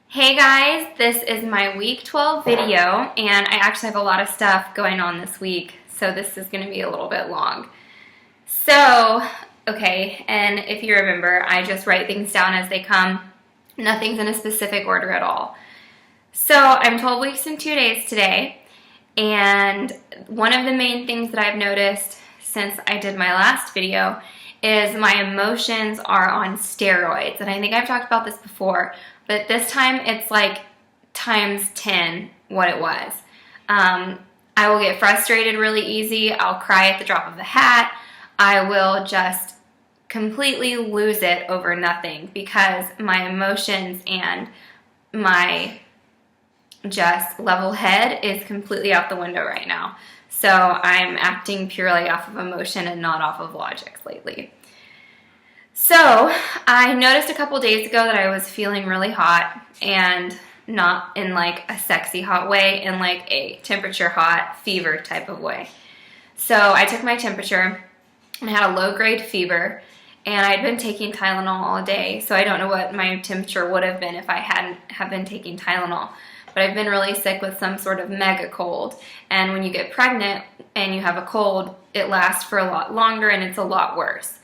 Hey guys, this is my week 12 video, and I actually have a lot of stuff going on this week, so this is going to be a little bit long. So, okay, and if you remember, I just write things down as they come. Nothing's in a specific order at all. So, I'm 12 weeks and 2 days today, and one of the main things that I've noticed since I did my last video is my emotions are on steroids, and I think I've talked about this before, but this time it's like times 10 what it was. I will get frustrated really easy. I'll cry at the drop of a hat. I will just completely lose it over nothing because my emotions and my just level head is completely out the window right now. So I'm acting purely off of emotion and not off of logic lately. So I noticed a couple days ago that I was feeling really hot, and not in like a sexy hot way, in like a temperature hot fever type of way. So I took my temperature and I had a low grade fever, and I'd been taking Tylenol all day, so I don't know what my temperature would have been if I hadn't have been taking Tylenol. But I've been really sick with some sort of mega cold, and when you get pregnant and you have a cold, it lasts for a lot longer and it's a lot worse.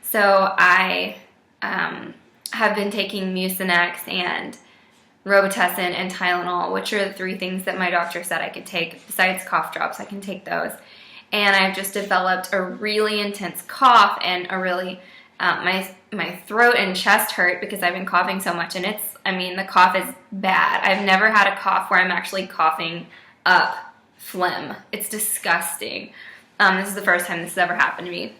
So I have been taking Mucinex and Robitussin and Tylenol, which are the three things that my doctor said I could take. Besides cough drops, I can take those. And I've just developed a really intense cough, and a really, my throat and chest hurt because I've been coughing so much. And the cough is bad. I've never had a cough where I'm actually coughing up phlegm. It's disgusting. This is the first time this has ever happened to me.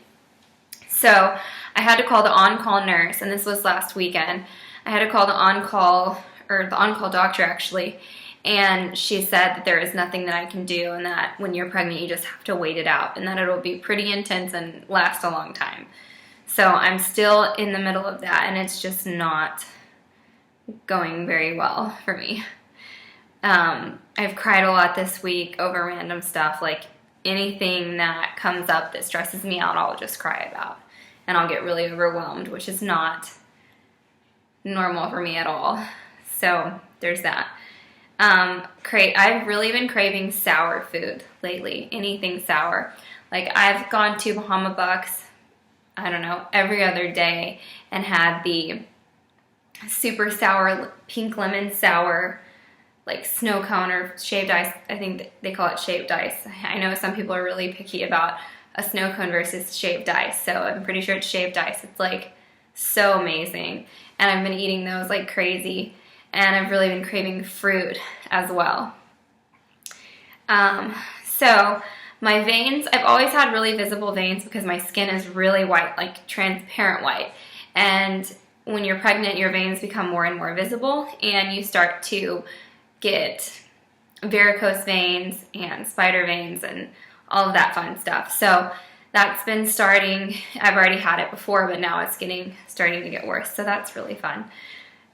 So I had to call the on-call nurse, and this was last weekend. I had to call the on-call doctor actually, and she said that there is nothing that I can do, and that when you're pregnant you just have to wait it out, and that it'll be pretty intense and last a long time. So I'm still in the middle of that, and it's just not going very well for me. I've cried a lot this week over random stuff, like anything that comes up that stresses me out, I'll just cry about. And I'll get really overwhelmed, which is not normal for me at all. So there's that. I've really been craving sour food lately, anything sour. Like I've gone to Bahama Bucks, I don't know, every other day and had the super sour, pink lemon sour, like snow cone or shaved ice. I think they call it shaved ice. I know some people are really picky about a snow cone versus shaved ice, so I'm pretty sure it's shaved ice. It's like so amazing, and I've been eating those like crazy, and I've really been craving fruit as well. So my veins, I've always had really visible veins because my skin is really white, like transparent white, and when you're pregnant your veins become more and more visible, and you start to get varicose veins and spider veins and all of that fun stuff. So that's been starting. I've already had it before, but now it's starting to get worse. So that's really fun.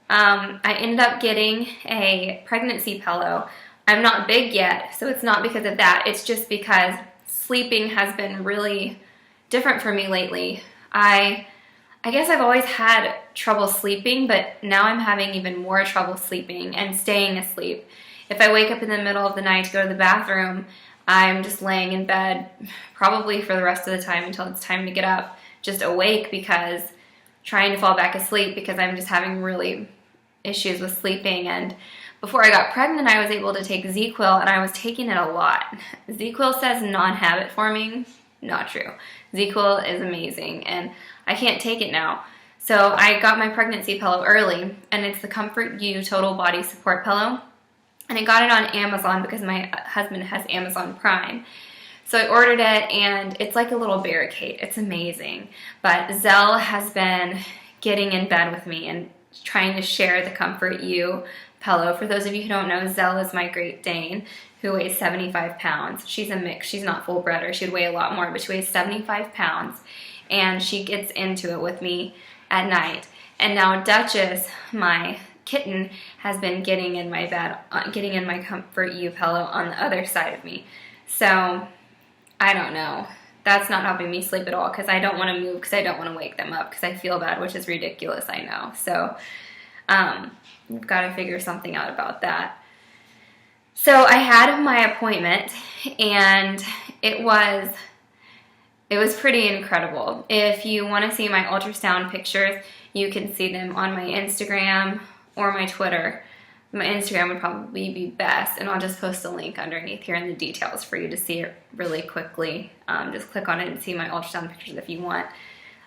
I ended up getting a pregnancy pillow. I'm not big yet, so it's not because of that. It's just because sleeping has been really different for me lately. I guess I've always had trouble sleeping, but now I'm having even more trouble sleeping and staying asleep. If I wake up in the middle of the night to go to the bathroom, I'm just laying in bed probably for the rest of the time until it's time to get up, just awake because trying to fall back asleep because I'm just having really issues with sleeping. And before I got pregnant, I was able to take ZzzQuil, and I was taking it a lot. ZzzQuil says non-habit forming. Not true. ZzzQuil is amazing, and I can't take it now. So I got my pregnancy pillow early, and it's the Comfort You Total Body Support Pillow. And I got it on Amazon because my husband has Amazon Prime. So I ordered it, and it's like a little barricade. It's amazing. But Zell has been getting in bed with me and trying to share the Comfort You pillow. For those of you who don't know, Zell is my Great Dane who weighs 75 pounds. She's a mix. She's not full bred, or she'd weigh a lot more, but she weighs 75 pounds. And she gets into it with me at night. And now Duchess, my kitten, has been getting in my bed, getting in my Comfort You pillow on the other side of me. So I don't know. That's not helping me sleep at all because I don't want to move because I don't want to wake them up because I feel bad, which is ridiculous, I know. So We've got to figure something out about that. So I had my appointment, and it was pretty incredible. If you want to see my ultrasound pictures, you can see them on my Instagram or my Twitter. My Instagram would probably be best, and I'll just post a link underneath here in the details for you to see it really quickly. Just click on it and see my ultrasound pictures if you want.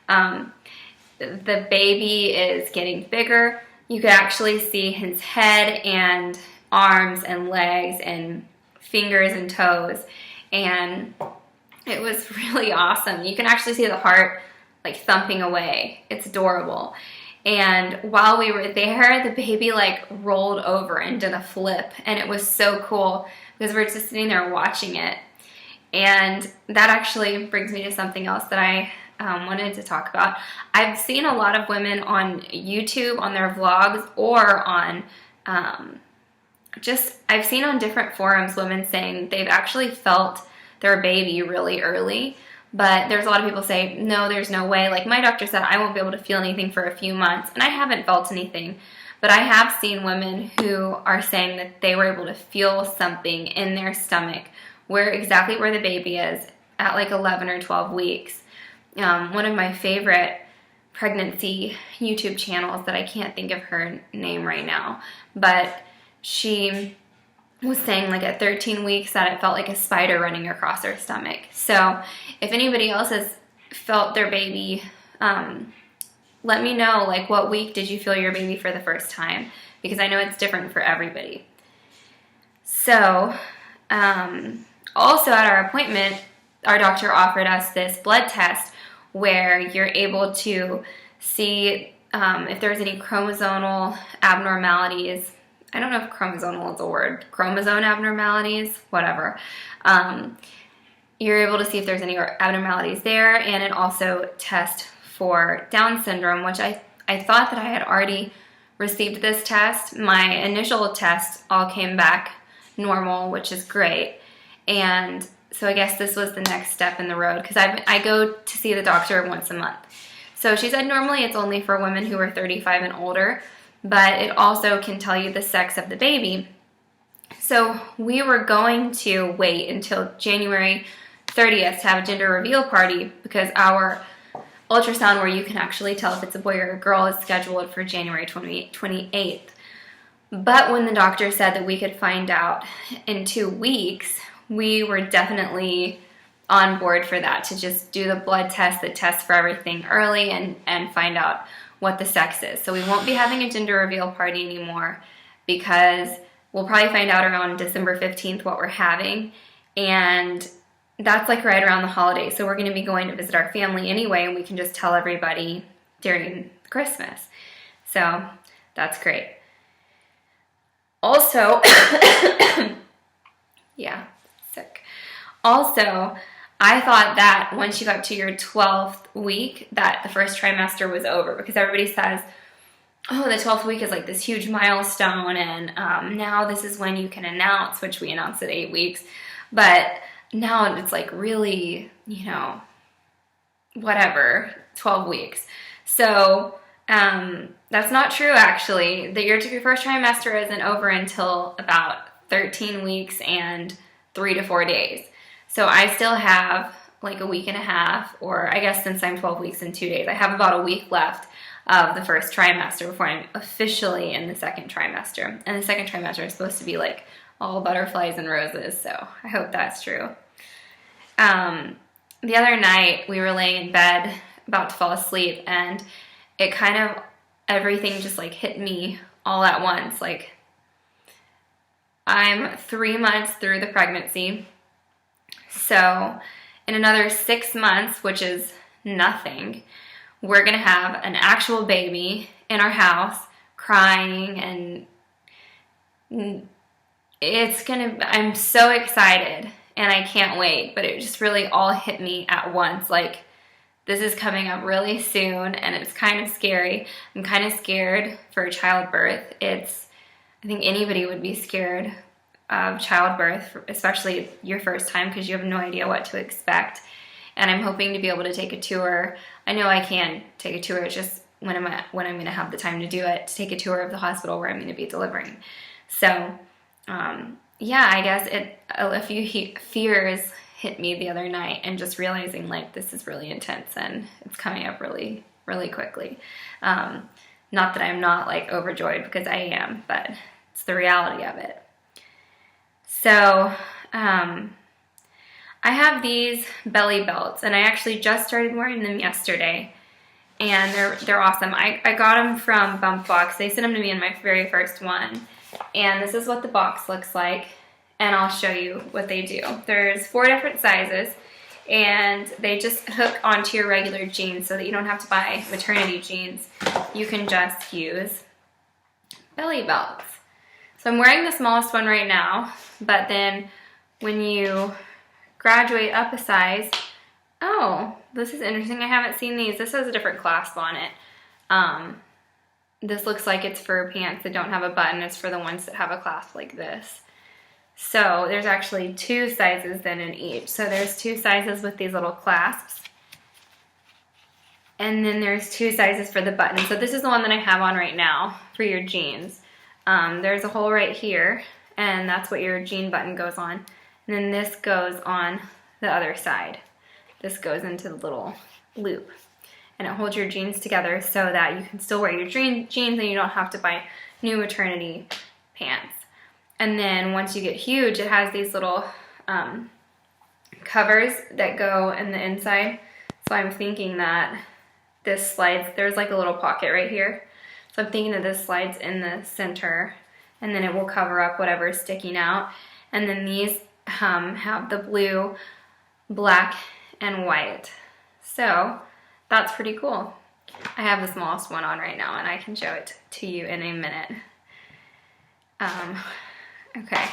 The baby is getting bigger. You could actually see his head and arms and legs and fingers and toes, and it was really awesome. You can actually see the heart like thumping away. It's adorable. And while we were there, the baby like rolled over and did a flip, and it was so cool because we're just sitting there watching it. And that actually brings me to something else that I wanted to talk about. I've seen a lot of women on YouTube on their vlogs, or on I've seen on different forums women saying they've actually felt their baby really early. But there's a lot of people say, no, there's no way. Like my doctor said, I won't be able to feel anything for a few months, and I haven't felt anything. But I have seen women who are saying that they were able to feel something in their stomach, exactly where the baby is at like 11 or 12 weeks. One of my favorite pregnancy YouTube channels that I can't think of her name right now, but she was saying like at 13 weeks that it felt like a spider running across her stomach. So if anybody else has felt their baby, let me know, like, what week did you feel your baby for the first time? Because I know it's different for everybody. So also at our appointment, our doctor offered us this blood test where you're able to see if there's any chromosomal abnormalities. I don't know if chromosomal is a word. Chromosome abnormalities, whatever. You're able to see if there's any abnormalities there, and it also tests for Down syndrome, which I thought that I had already received this test. My initial test all came back normal, which is great. And so I guess this was the next step in the road, because I go to see the doctor once a month. So she said normally it's only for women who are 35 and older, but it also can tell you the sex of the baby. So we were going to wait until January 30th to have a gender reveal party, because our ultrasound where you can actually tell if it's a boy or a girl is scheduled for January 28th. But when the doctor said that we could find out in 2 weeks, we were definitely on board for that, to just do the blood test, the test for everything early, and find out what the sex is. So we won't be having a gender reveal party anymore, because we'll probably find out around December 15th what we're having, and that's like right around the holidays. So we're going to be going to visit our family anyway, and we can just tell everybody during Christmas. So that's great. Also, yeah, sick. Also, I thought that once you got to your 12th week that the first trimester was over, because everybody says, oh, the 12th week is like this huge milestone, and now this is when you can announce, which we announced at 8 weeks, but now it's like really, whatever, 12 weeks. So that's not true, actually. Your first trimester isn't over until about 13 weeks and 3 to 4 days. So I still have like a week and a half, or I guess since I'm 12 weeks and 2 days, I have about a week left of the first trimester before I'm officially in the second trimester. And the second trimester is supposed to be like all butterflies and roses, so I hope that's true. The other night we were laying in bed about to fall asleep, and it kind of, everything just like hit me all at once. Like, I'm 3 months through the pregnancy, so in another 6 months, which is nothing, we're gonna have an actual baby in our house crying, and I'm so excited and I can't wait, but it just really all hit me at once. Like, this is coming up really soon, and it's kind of scary. I'm kind of scared for childbirth. I think anybody would be scared of childbirth, especially your first time, because you have no idea what to expect. And I'm hoping to be able to take a tour. I know I can take a tour, it's just when I'm going to have the time to do it, to take a tour of the hospital where I'm going to be delivering. So, yeah, I guess a few fears hit me the other night, and just realizing like this is really intense and it's coming up really, really quickly. Not that I'm not like overjoyed, because I am, but it's the reality of it. So, I have these belly belts, and I actually just started wearing them yesterday, and they're awesome. I got them from Bump Box. They sent them to me in my very first one, and this is what the box looks like, and I'll show you what they do. There's 4 different sizes, and they just hook onto your regular jeans so that you don't have to buy maternity jeans. You can just use belly belts. So I'm wearing the smallest one right now, but then when you graduate up a size, oh, this is interesting. I haven't seen these. This has a different clasp on it. This looks like it's for pants that don't have a button. It's for the ones that have a clasp like this. So there's actually 2 sizes then in each. So there's 2 sizes with these little clasps. And then there's 2 sizes for the button. So this is the one that I have on right now for your jeans. There's a hole right here, and that's what your jean button goes on. And then this goes on the other side. This goes into the little loop, and it holds your jeans together so that you can still wear your jeans and you don't have to buy new maternity pants. And then once you get huge, it has these little covers that go in the inside. So I'm thinking that this slides, there's like a little pocket right here. So I'm thinking that this slides in the center, and then it will cover up whatever is sticking out. And then these have the blue, black, and white. So that's pretty cool. I have the smallest one on right now, and I can show it to you in a minute. Okay.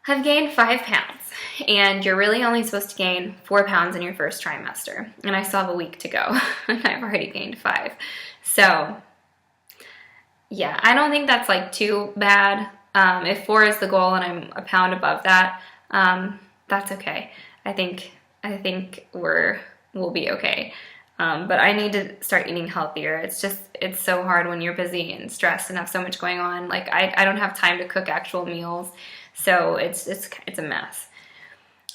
I've gained 5 pounds, and you're really only supposed to gain 4 pounds in your first trimester. And I still have a week to go, and I've already gained 5. So, yeah, I don't think that's like too bad. If 4 is the goal and I'm a pound above that, that's okay. I think we'll be okay. But I need to start eating healthier. It's so hard when you're busy and stressed and have so much going on. Like I don't have time to cook actual meals, so it's a mess.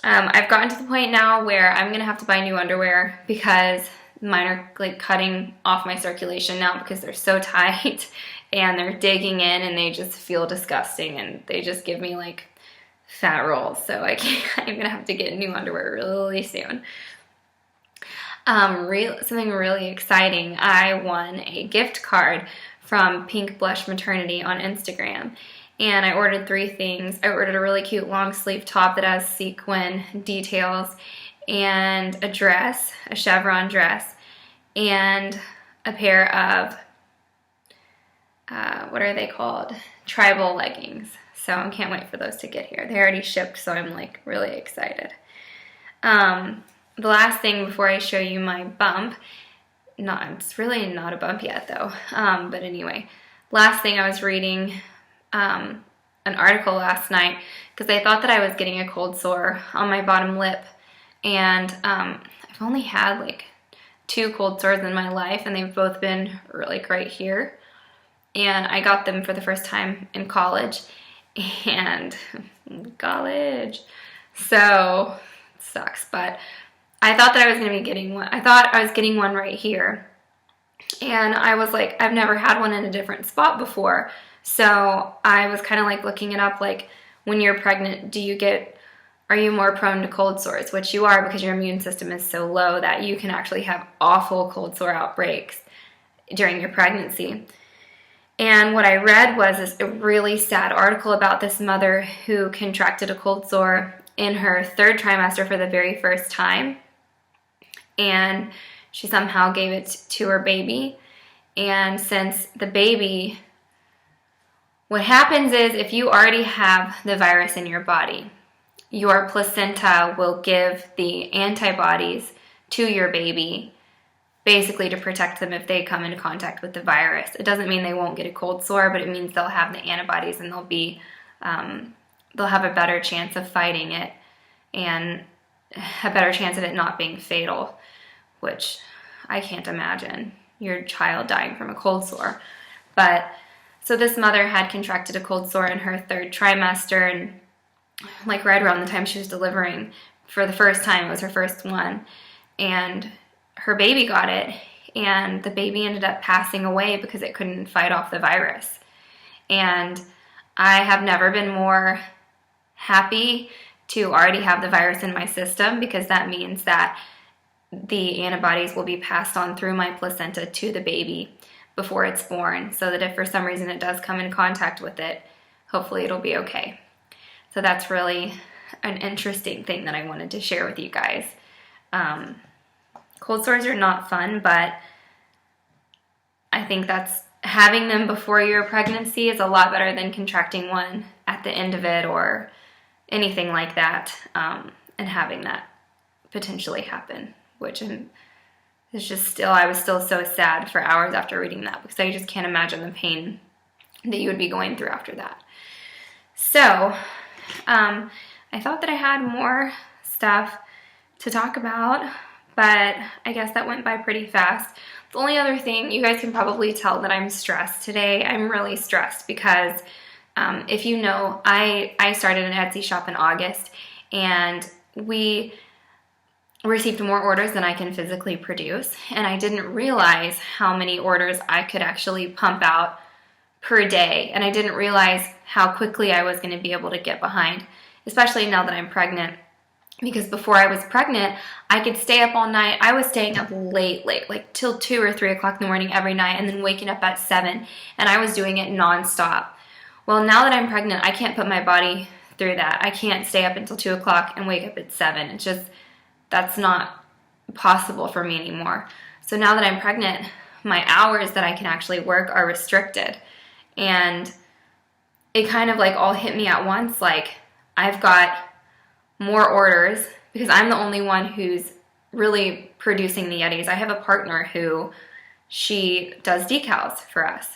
I've gotten to the point now where I'm gonna have to buy new underwear because mine are like cutting off my circulation now because they're so tight and they're digging in, and they just feel disgusting, and they just give me like fat rolls. So I'm gonna have to get new underwear really soon. Something really exciting. I won a gift card from Pink Blush Maternity on Instagram, and I ordered 3 things. I ordered a really cute long sleeve top that has sequin details, and a dress, a chevron dress, and a pair of what are they called? Tribal leggings. So I can't wait for those to get here. They already shipped, so I'm like really excited. The last thing before I show you my bump, it's really not a bump yet though, but anyway, last thing, I was reading an article last night because I thought that I was getting a cold sore on my bottom lip, and I've only had like 2 cold sores in my life, and they've both been like right here, and I got them for the first time in college, so it sucks, but I thought that I was going to be getting one. I thought I was getting one right here. And I was like, I've never had one in a different spot before. So I was kind of like looking it up, like when you're pregnant, are you more prone to cold sores? Which you are, because your immune system is so low that you can actually have awful cold sore outbreaks during your pregnancy. And what I read was a really sad article about this mother who contracted a cold sore in her 3rd trimester for the very first time. And she somehow gave it to her baby. And since the baby, what happens is if you already have the virus in your body, your placenta will give the antibodies to your baby, basically to protect them if they come into contact with the virus. It doesn't mean they won't get a cold sore, but it means they'll have the antibodies, and they'll have a better chance of fighting it, and a better chance of it not being fatal, which I can't imagine. your child dying from a cold sore. But so this mother had contracted a cold sore in her 3rd trimester, and like right around the time she was delivering for the first time, it was her first one, and her baby got it, and the baby ended up passing away because it couldn't fight off the virus. And I have never been more happy to already have the virus in my system, because that means that the antibodies will be passed on through my placenta to the baby before it's born, so that if for some reason it does come in contact with it, hopefully it'll be okay. So that's really an interesting thing that I wanted to share with you guys. Cold sores are not fun, but I think that's having them before your pregnancy is a lot better than contracting one at the end of it or anything like that, and having that potentially happen, which is just still, I was still so sad for hours after reading that, because I just can't imagine the pain that you would be going through after that. So I thought that I had more stuff to talk about, but I guess that went by pretty fast. The only other thing, you guys can probably tell that I'm stressed today. I'm really stressed because if you know, I started an Etsy shop in August, and we received more orders than I can physically produce, and I didn't realize how many orders I could actually pump out per day, and I didn't realize how quickly I was going to be able to get behind, especially now that I'm pregnant. Because before I was pregnant, I could stay up all night. I was staying up late, like till 2 or 3 o'clock in the morning every night, and then waking up at 7, and I was doing it nonstop. Well, now that I'm pregnant, I can't put my body through that. I can't stay up until 2 o'clock and wake up at 7. It's just, that's not possible for me anymore. So now that I'm pregnant, my hours that I can actually work are restricted. And it kind of like all hit me at once. Like, I've got more orders because I'm the only one who's really producing the Yetis. I have a partner who, she does decals for us,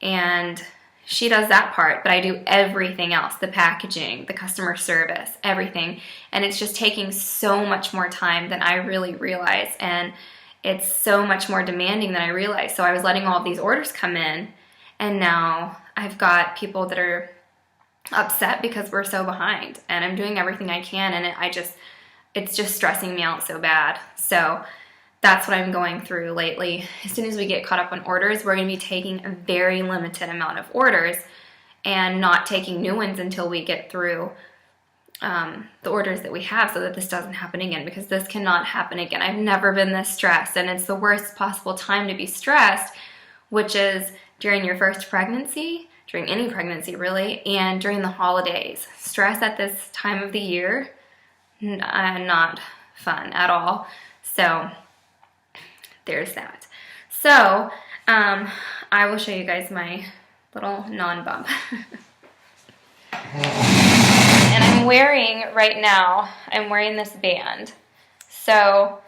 and she does that part, but I do everything else, the packaging, the customer service, everything. And it's just taking so much more time than I really realize, and it's so much more demanding than I realized. So I was letting all of these orders come in, and now I've got people that are upset because we're so behind, and I'm doing everything I can, and it's just stressing me out so bad. So that's what I'm going through lately. As soon as we get caught up on orders, we're going to be taking a very limited amount of orders and not taking new ones until we get through the orders that we have, so that this doesn't happen again, because this cannot happen again. I've never been this stressed, and it's the worst possible time to be stressed, which is during your first pregnancy, during any pregnancy really, and during the holidays. Stress at this time of the year, not fun at all. So there's that. So I will show you guys my little non-bump. And I'm wearing, right now, I'm wearing this band. So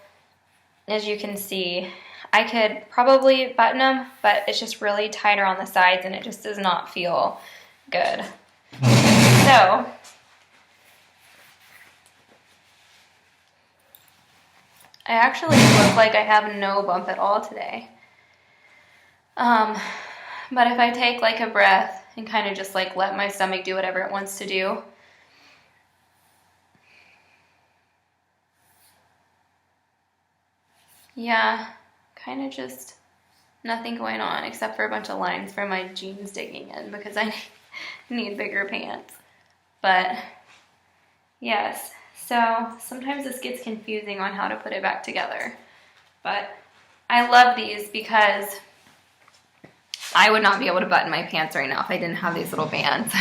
as you can see, I could probably button them, but it's just really tighter on the sides, and it just does not feel good. So I actually look like I have no bump at all today. But if I take like a breath and kind of just like let my stomach do whatever it wants to do, yeah, kind of just nothing going on except for a bunch of lines from my jeans digging in because I need bigger pants. But yes, so sometimes this gets confusing on how to put it back together. But I love these because I would not be able to button my pants right now if I didn't have these little bands.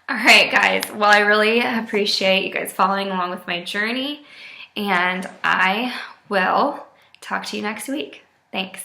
All right, guys. Well, I really appreciate you guys following along with my journey, and I will talk to you next week. Thanks.